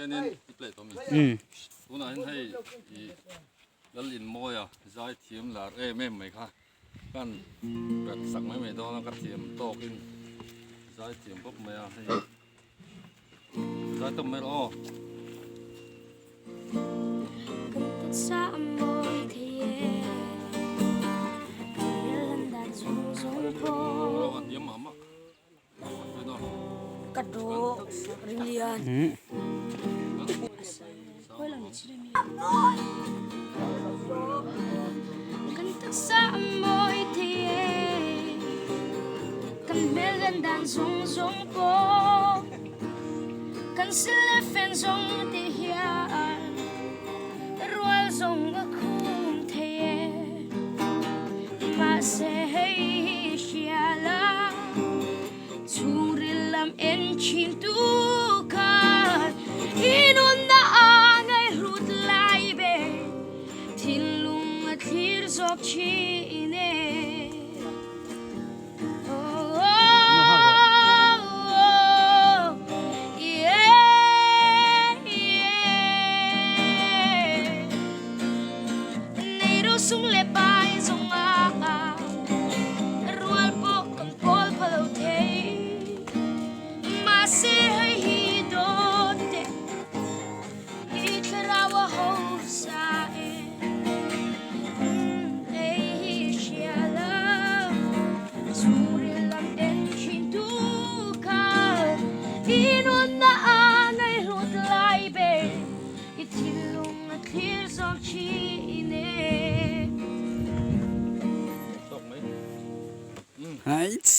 ยันอิเปลตัวมีตัวนั้นให้แล้วลินโมยใจเทียมหลาไม่ไหมค่ะกันแบบสั่งไม่ต้องแล้วก็เทียมโตกินใจเทียมปุ๊บไม่ให้ใจต้มไม่รอกระโดดริเลียนกันตักสามมอยเทียกันเมลันดันซงซงโปกันเสลฟนซงเทียรัวซงก็คุ้มเทียมาเสียเชียลาCintukan inunda angay rutlay be tilung at hirzok chine oh yeah Nero sung lepay sung rual po kang pol palaw Right.